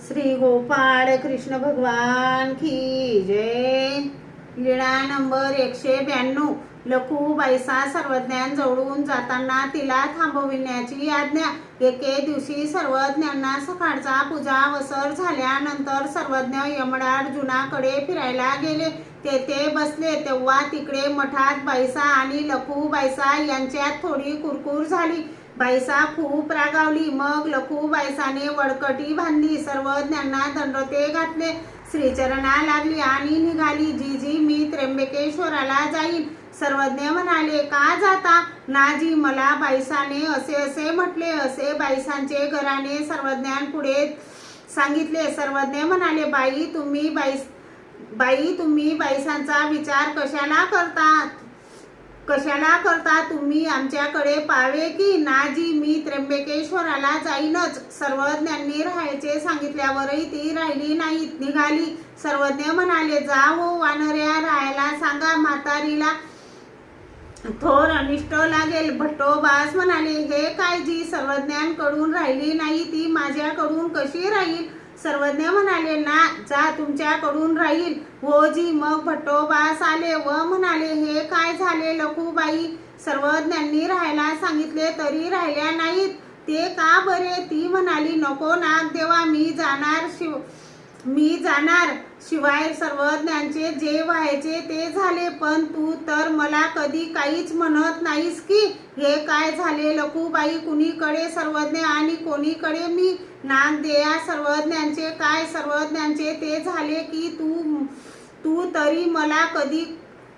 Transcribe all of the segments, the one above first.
श्री गोपाळ कृष्ण भगवान की जय। लीळा नंबर 192। लखुबाईसा सर्वज्ञान जवळून जाताना तिला थांबविण्याची आज्ञा। एके दिवशी सर्वज्ञांना सकाळचा पूजावसर झाल्यानंतर सर्वज्ञ यमराजुनाकडे फिरायला गेले। तेथे बसले तेव्हा तिकडे मठात बाईसा आणि लखुबाईसा यांच्यात थोडी कुरकुर झाली। बाईसा खूप रागावली। मग लखुबाईसाने वडकटी बांधली, सर्वज्ञांना दंडोते घातले, श्रीचरणा लागली आणि निघाली। जीजी मी त्र्यंबकेश्वराला जाईन। सर्वज्ञ म्हणाले, का जाता? नाजी मला बाईसाने असे म्हटले, असे बाईसांचे घराणे सर्वज्ञांपुढे सांगितले। सर्वज्ञ म्हणाले, बाई तुम्ही बाईसांचा विचार कशाला करता? तुम्ही आमच्याकडे पाहावे की? नाजी मी त्र्यंबकेश्वराला जाईनच। सर्वज्ञांनी राहायचे सांगितल्यावरही ती राहिली नाही, निघाली। सर्वज्ञ म्हणाले, जा हो वानऱ्या, राहायला सांगा, म्हातारीला थोर अनिष्ट लागेल। भट्टोबास म्हणाले, हे काय जी सर्वज्ञांकडून राहिली नाही, ती माझ्याकडून कशी राहील? सर्वज्ञ म्हणाले, ना जा, तुमच्याकडून राहील। हो जी। मग भट्टोबास आले व म्हणाले, हे काय झाले लखुबाई? सर्वज्ञांनी राहायला सांगितले तरी राहिल्या नाहीत, ते का बरे? ती म्हणाली, नको नागदेवा, मी जाणार। शिवाय सर्वज्ञांचे जे व्हायचे ते झाले, पण तू तर मला कधी काहीच म्हणत नाहीस की? हे काय झाले लखुबाई? कुणीकडे सर्वज्ञ आणि कोणीकडे मी? नागदेया, सर्वज्ञांचे काय? सर्वज्ञांचे ते झाले की तू तरी मला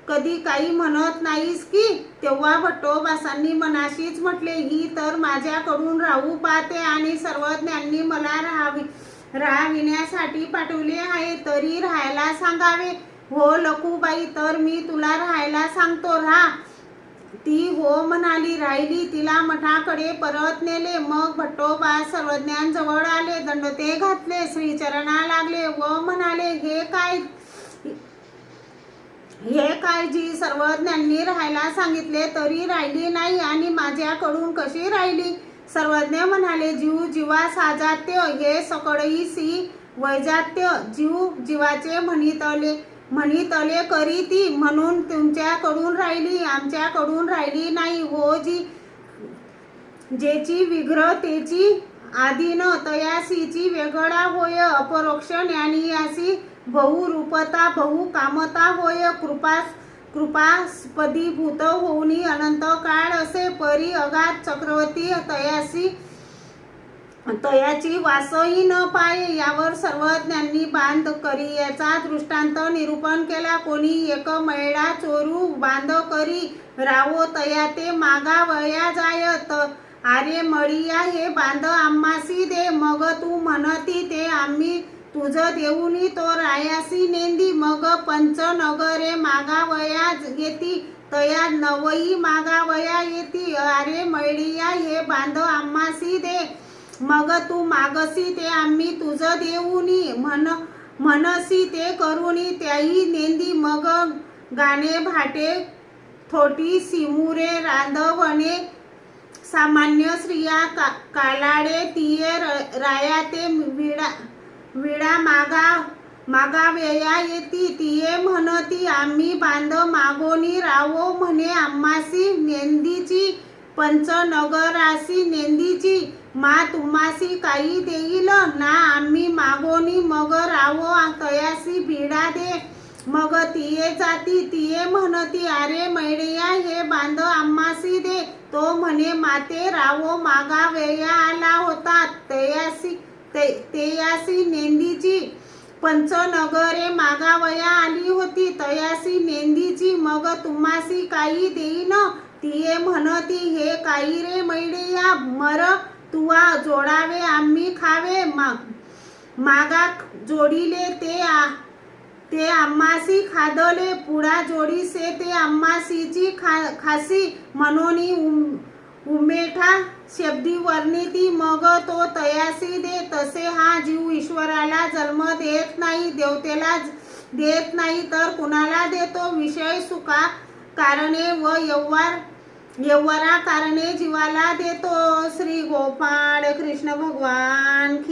कधी काही म्हणत नाहीस की? तेव्हा भट्टोबासांनी मनाशीच म्हटले, ही तर माझ्याकडून राहू पाहते आणि सर्वज्ञांनी मला राहविण्यासाठी पाठवले आहे, तरी राहायला सांगावे। हो लखुबाई, तर मी तुला राहायला सांगतो, राहा। ती हो म्हणाली, राहिली। तिला मठाकडे परत नेले। मग भट्टोबा सर्वज्ञांजवळ आले, दंडोते घातले, श्रीचरणा लागले व म्हणाले, हे काय जी सर्वज्ञांनी राहायला सांगितले तरी राहिली नाही आणि माझ्याकडून कशी राहिली? सर्वज्ञ म्हणाले, जीव जीवा साजात्य, हे सकळही सी वैजात्य। जीव जीवाचे म्हणितले करी ती, म्हणून तुमच्याकडून राहिली, आमच्याकडून राहिली नाही। हो जी। जेची विग्रह तेची आधीन, तयासीची वेगळा होय। अपरोक्ष ज्ञानी यासी बहुरूपता बहुकामता होय। कृपास्पदीभूत होऊनी अनंत काळ असे, परी अगाध चक्रवर्ती तयाची वासही न पाये। यावर सर्वज्ञांनी बांध करी याचा दृष्टांत निरूपण केला। कोणी एक मैळा चोरू बांध करी रावो, तया ते मागावया जायत। आरे मळिया, हे बांध आम्हासी दे, मग तू म्हणती ते आम्ही तुझ देऊनी तो रायासी नेंदी। मग पंचनगरे मागावया येती, तया नवई मागावया येती। आरे मळिया, हे बांध आम्हासी दे, मग तू मागसी ते आम्ही तुझ देऊनी। म्हणसी ते करुणी त्याही नेंदी। मग गाणे भाटे थोटी सिमुरे रांधवणे, सामान्य स्त्रिया कालाडे तिये राया ते विडा मागावया येती। तिये म्हणती आम्ही बांध मागोनी रावो, म्हणे आम्हासी नेंदीची, पंचनगरासी नेंदीची। मा तुम्हासी काही देईल ना, आम्ही मागोनी मग रावो, तयासी भिडा दे। मग तिये जाती, तिये म्हणती आरे मैळ्या, हे बांध आम्हासी दे। तो म्हणे माते रावो मागावया आला होता, तेयासी नेंदीची। पंचनगरे मागावया आली होती, तयासी नेंदीची। मग तुम्हासी काही देईन? तिये म्हणती, हे काही रे मैळ्या, मर तुवा जोडावे आम्ही खावे। मागा जोडिले ते आम्हासी खादले, पुढा जोडीसे ते आम्हासीची खासी। म्हणून उमेठा शब्दी वर्णिती, मग तो तयासी दे। तसे हा जीव ईश्वराला जन्म देत नाही, देवतेला देत नाही, तर कुणाला देतो? विषय सुखा कारणे व यव्वरा कारणे जीवाला देतो। श्री गोपाळ कृष्ण भगवान की